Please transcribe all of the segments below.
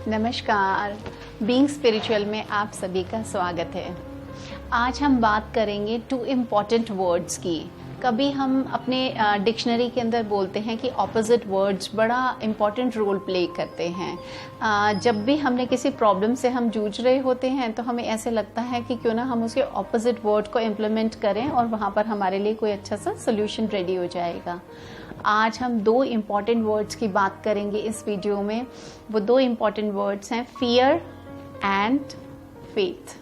नमस्कार, being spiritual में आप सभी का स्वागत है। आज हम बात करेंगे 2 इम्पॉर्टेंट वर्ड्स की। कभी हम अपने डिक्शनरी के अंदर बोलते हैं कि ऑपोजिट वर्ड्स बड़ा इम्पॉर्टेंट रोल प्ले करते हैं। जब भी हमने किसी प्रॉब्लम से हम जूझ रहे होते हैं तो हमें ऐसे लगता है कि क्यों ना हम उसके ऑपोजिट वर्ड को इम्प्लीमेंट करें और वहाँ पर हमारे लिए कोई अच्छा सा सोल्यूशन रेडी हो जाएगा। आज हम 2 इम्पॉर्टेंट वर्ड्स की बात करेंगे इस वीडियो में। वो 2 इम्पॉर्टेंट वर्ड्स हैं फियर एंड फेथ।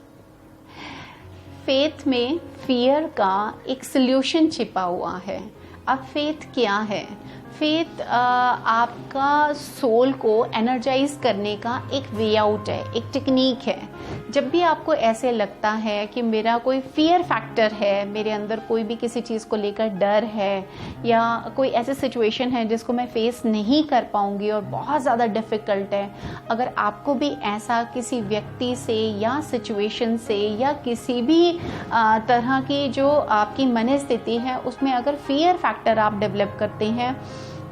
फेथ में फियर का एक सोल्यूशन छिपा हुआ है। अब फेथ क्या है? फेथ आपका सोल को एनर्जाइज करने का एक वे आउट है, एक टेक्निक है। जब भी आपको ऐसे लगता है कि मेरा कोई फियर फैक्टर है, मेरे अंदर कोई भी किसी चीज़ को लेकर डर है या कोई ऐसी सिचुएशन है जिसको मैं फेस नहीं कर पाऊंगी और बहुत ज़्यादा डिफ़िकल्ट है, अगर आपको भी ऐसा किसी व्यक्ति से या सिचुएशन से या किसी भी तरह की जो आपकी मनस्थिति है उसमें अगर फियर फैक्टर आप डेवलप करते हैं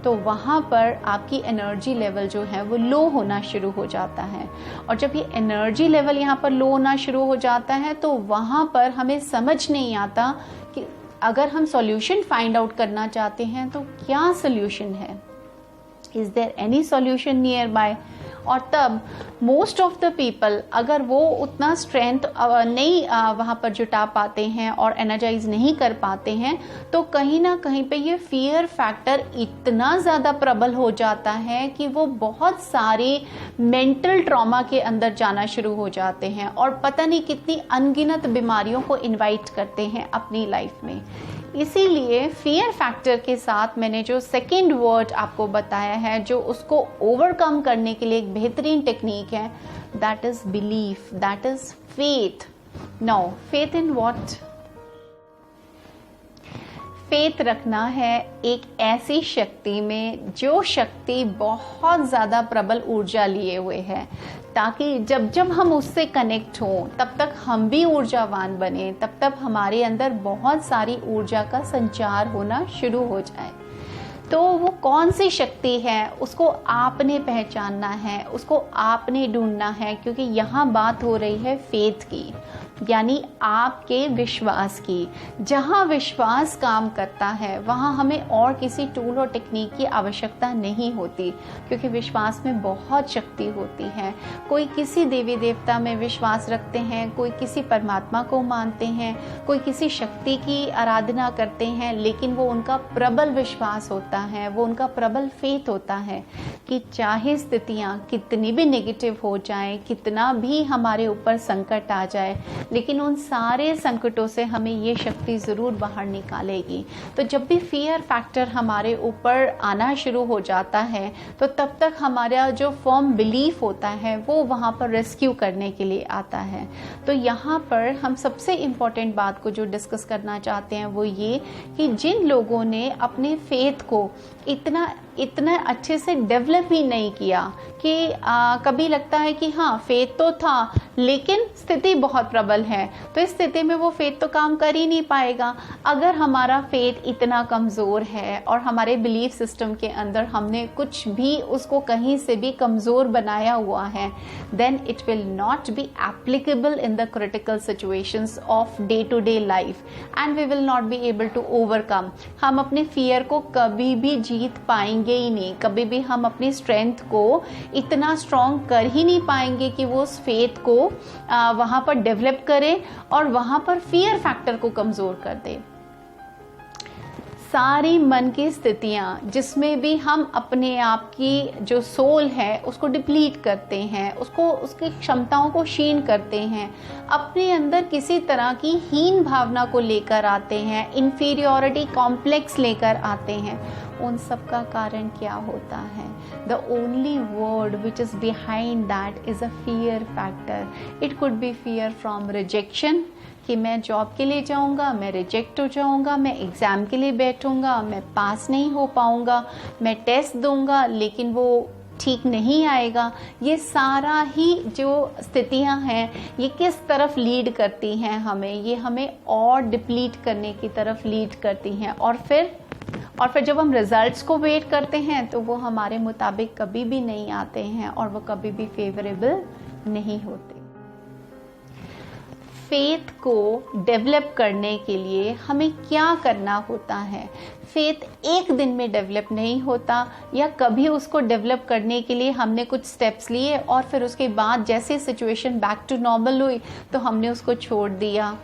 तो वहाँ पर आपकी एनर्जी लेवल जो है वो लो होना शुरू हो जाता है। और जब ये एनर्जी लेवल यहाँ पर लो होना शुरू हो जाता है तो वहाँ पर हमें समझ नहीं आता कि अगर हम सॉल्यूशन फाइंड आउट करना चाहते हैं तो क्या सॉल्यूशन है, is there any solution nearby. और तब मोस्ट ऑफ द पीपल अगर वो उतना स्ट्रेंथ नहीं वहाँ पर जुटा पाते हैं और एनर्जाइज नहीं कर पाते हैं तो कहीं ना कहीं पे ये फियर फैक्टर इतना ज़्यादा प्रबल हो जाता है कि वो बहुत सारे मेंटल ट्रॉमा के अंदर जाना शुरू हो जाते हैं और पता नहीं कितनी अनगिनत बीमारियों को इनवाइट करते हैं अपनी लाइफ में। इसीलिए फियर फैक्टर के साथ मैंने जो सेकेंड वर्ड आपको बताया है जो उसको ओवरकम करने के लिए एक बेहतरीन टेक्निक है, that is belief, that is faith. Now faith in what? Faith रखना है एक ऐसी शक्ति में जो शक्ति बहुत ज़्यादा प्रबल ऊर्जा लिए हुए है, ताकि जब जब हम उससे कनेक्ट हों तब तक हम भी ऊर्जावान बने, तब तक हमारे अंदर बहुत सारी ऊर्जा का संचार होना शुरू हो जाए। तो वो कौन सी शक्ति है उसको आपने पहचानना है, उसको आपने ढूंढना है, क्योंकि यहाँ बात हो रही है फेथ की, यानी आपके विश्वास की। जहाँ विश्वास काम करता है वहाँ हमें और किसी टूल और टेक्निक की आवश्यकता नहीं होती, क्योंकि विश्वास में बहुत शक्ति होती है। कोई किसी देवी देवता में विश्वास रखते हैं, कोई किसी परमात्मा को मानते हैं, कोई किसी शक्ति की आराधना करते हैं, लेकिन वो उनका प्रबल विश्वास होता है, वो उनका प्रबल फेथ होता है कि चाहे स्थितियाँ कितनी भी नेगेटिव हो जाएं, कितना भी हमारे ऊपर संकट आ जाए, लेकिन उन सारे संकटों से हमें ये शक्ति ज़रूर बाहर निकालेगी। तो जब भी फियर फैक्टर हमारे ऊपर आना शुरू हो जाता है तो तब तक हमारा जो फर्म बिलीफ होता है वो वहाँ पर रेस्क्यू करने के लिए आता है। तो यहाँ पर हम सबसे इम्पॉर्टेंट बात को जो डिस्कस करना चाहते हैं वो ये कि जिन लोगों ने अपने फेथ को इतना अच्छे से डेवलप ही नहीं किया कि कभी लगता है कि हाँ फेथ तो था लेकिन स्थिति बहुत प्रबल है, तो इस स्थिति में वो फेथ तो काम कर ही नहीं पाएगा। अगर हमारा फेथ इतना कमज़ोर है और हमारे बिलीफ सिस्टम के अंदर हमने कुछ भी उसको कहीं से भी कमज़ोर बनाया हुआ है, then it will not be applicable in the critical situations of day to day life and we will not be able to overcome. हम अपने फियर को कभी भी जीत पाएंगे ही नहीं, कभी भी हम अपनी स्ट्रेंथ को इतना स्ट्रॉन्ग कर ही नहीं पाएंगे कि वो उस फेथ को वहाँ पर डेवलप करे और वहाँ पर फियर फैक्टर को कमज़ोर कर दे। सारी मन की स्थितियाँ जिसमें भी हम अपने आप की जो सोल है उसको डिप्लीट करते हैं, उसको उसकी क्षमताओं को क्षीण करते हैं, अपने अंदर किसी तरह की हीन भावना को लेकर आते हैं, इन्फीरियोरिटी कॉम्प्लेक्स लेकर आते हैं, उन सब का कारण क्या होता है? The only word which is behind that is a fear factor. It could be fear from rejection, कि मैं जॉब के लिए जाऊंगा, मैं रिजेक्ट हो जाऊंगा, मैं एग्ज़ाम के लिए बैठूंगा, मैं पास नहीं हो पाऊंगा, मैं टेस्ट दूंगा लेकिन वो ठीक नहीं आएगा। ये सारा ही जो स्थितियां हैं ये किस तरफ लीड करती हैं हमें? ये हमें और डिप्लीट करने की तरफ लीड करती हैं और फिर और फिर जब हम रिजल्ट्स को वेट करते हैं तो वो हमारे मुताबिक कभी भी नहीं आते हैं और वो कभी भी फेवरेबल नहीं होते। फेथ को डेवलप करने के लिए हमें क्या करना होता है? फेथ एक दिन में डेवलप नहीं होता, या कभी उसको डेवलप करने के लिए हमने कुछ स्टेप्स लिए और फिर उसके बाद जैसे सिचुएशन बैक टू नॉर्मल हुई तो हमने उसको छोड़ दिया।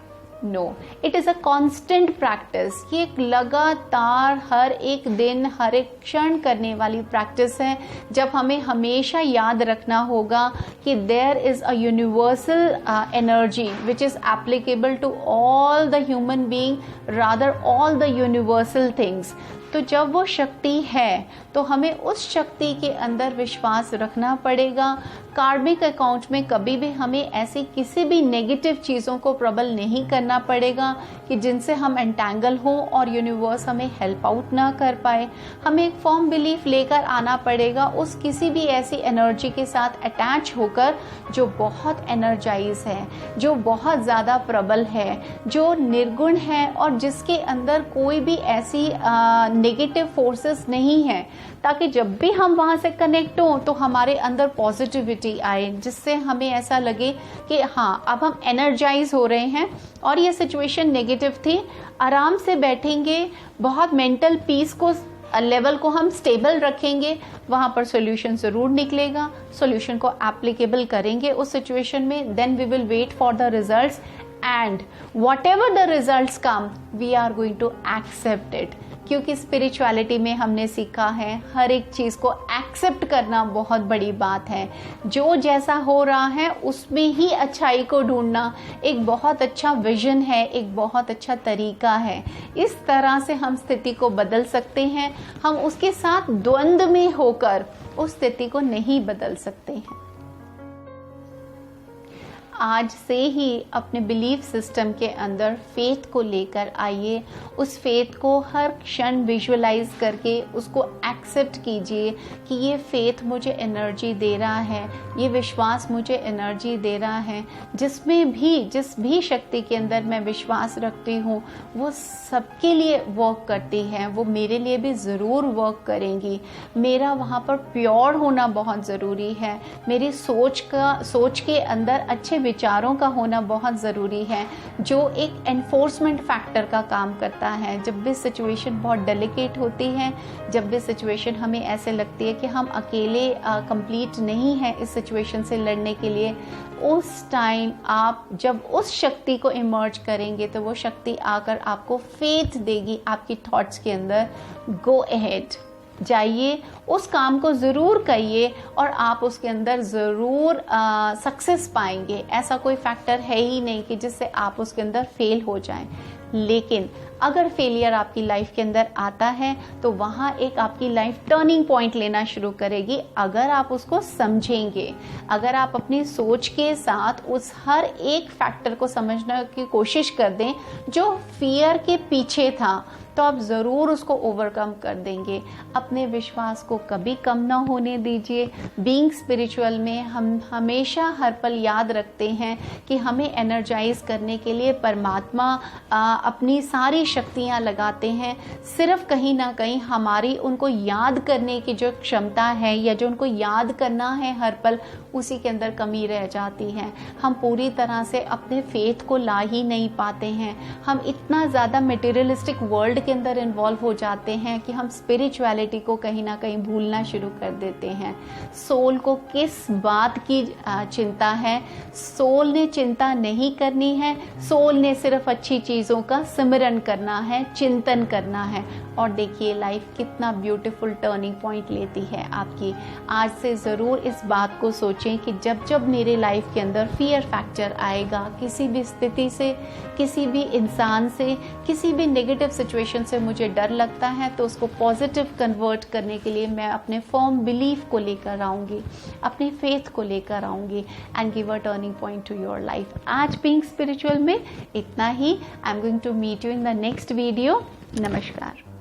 No, it is a constant practice. ये एक लगातार हर एक दिन हर एक क्षण करने वाली प्रैक्टिस है, जब हमें हमेशा याद रखना होगा कि there is a universal energy which is applicable to all the human being, rather all the universal things. तो जब वो शक्ति है तो हमें उस शक्ति के अंदर विश्वास रखना पड़ेगा। कार्मिक अकाउंट में कभी भी हमें ऐसी किसी भी नेगेटिव चीज़ों को प्रबल नहीं करना पड़ेगा कि जिनसे हम एंटैंगल हों और यूनिवर्स हमें हेल्प आउट ना कर पाए। हमें एक फर्म बिलीफ लेकर आना पड़ेगा उस किसी भी ऐसी एनर्जी के साथ अटैच होकर जो बहुत एनर्जाइज है, जो बहुत ज़्यादा प्रबल है, जो निर्गुण है और जिसके अंदर कोई भी ऐसी नेगेटिव फोर्सेस नहीं है, ताकि जब भी हम वहाँ से कनेक्ट हों तो हमारे अंदर पॉजिटिविटी आए, जिससे हमें ऐसा लगे कि हाँ अब हम एनर्जाइज हो रहे हैं और ये सिचुएशन नेगेटिव थी, आराम से बैठेंगे, बहुत मेंटल पीस को लेवल को हम स्टेबल रखेंगे, वहाँ पर सॉल्यूशन ज़रूर निकलेगा। सॉल्यूशन को एप्लीकेबल करेंगे उस सिचुएशन में, then we will wait for the results and whatever the results come we are going to accept it। क्योंकि स्पिरिचुअलिटी में हमने सीखा है हर एक चीज़ को एक्सेप्ट करना बहुत बड़ी बात है। जो जैसा हो रहा है उसमें ही अच्छाई को ढूंढना एक बहुत अच्छा विजन है, एक बहुत अच्छा तरीका है। इस तरह से हम स्थिति को बदल सकते हैं। हम उसके साथ द्वंद्व में होकर उस स्थिति को नहीं बदल सकते हैं। आज से ही अपने बिलीफ सिस्टम के अंदर फेथ को लेकर आइए। उस फेथ को हर क्षण विजुअलाइज करके उसको एक्सेप्ट कीजिए कि ये फेथ मुझे एनर्जी दे रहा है, ये विश्वास मुझे एनर्जी दे रहा है। जिस भी शक्ति के अंदर मैं विश्वास रखती हूँ वो सबके लिए वर्क करती है, वो मेरे लिए भी ज़रूर वर्क करेंगी। मेरा वहाँ पर प्योर होना बहुत ज़रूरी है। मेरी सोच के अंदर अच्छे विचारों का होना बहुत ज़रूरी है, जो एक एनफोर्समेंट फैक्टर का काम करता है। जब भी सिचुएशन बहुत डेलिकेट होती है, जब भी सिचुएशन हमें ऐसे लगती है कि हम अकेले कंप्लीट नहीं हैं इस सिचुएशन से लड़ने के लिए, उस टाइम आप जब उस शक्ति को इमर्ज करेंगे तो वो शक्ति आकर आपको फेथ देगी आपकी थॉट्स के अंदर। गो अहेड, जाइए, उस काम को ज़रूर करिए और आप उसके अंदर ज़रूर सक्सेस पाएंगे। ऐसा कोई फैक्टर है ही नहीं कि जिससे आप उसके अंदर फेल हो जाएं। लेकिन अगर फेलियर आपकी लाइफ के अंदर आता है तो वहाँ एक आपकी लाइफ टर्निंग पॉइंट लेना शुरू करेगी, अगर आप उसको समझेंगे। अगर आप अपनी सोच के साथ उस हर एक फैक्टर को समझने की कोशिश कर दें जो फियर के पीछे था, तो आप ज़रूर उसको ओवरकम कर देंगे। अपने विश्वास को कभी कम ना होने दीजिए। बीइंग स्पिरिचुअल में हम हमेशा हर पल याद रखते हैं कि हमें एनर्जाइज करने के लिए परमात्मा अपनी सारी शक्तियाँ लगाते हैं। सिर्फ कहीं ना कहीं हमारी उनको याद करने की जो क्षमता है या जो उनको याद करना है हर पल, उसी के अंदर कमी रह जाती है। हम पूरी तरह से अपने फेथ को ला ही नहीं पाते हैं। हम इतना ज़्यादा मटेरियलिस्टिक वर्ल्ड के अंदर इन्वॉल्व हो जाते हैं कि हम स्पिरिचुअलिटी को कहीं ना कहीं भूलना शुरू कर देते हैं। सोल को किस बात की चिंता है? सोल ने चिंता नहीं करनी है। सोल ने सिर्फ अच्छी चीज़ों का सिमरन करना है, चिंतन करना है। और देखिए लाइफ कितना ब्यूटीफुल टर्निंग पॉइंट लेती है आपकी। आज से ज़रूर इस बात को सोचें कि जब जब मेरे लाइफ के अंदर फियर फैक्टर आएगा, किसी भी स्थिति से, किसी भी इंसान से, किसी भी नेगेटिव सिचुएशन से मुझे डर लगता है, तो उसको पॉजिटिव कन्वर्ट करने के लिए मैं अपने फर्म बिलीफ को लेकर आऊँगी, अपने फेथ को लेकर आऊँगी and give a turning point to your life. आज बीइंग स्पिरिचुअल में इतना ही। I am going to meet you in the next video. नमस्कार।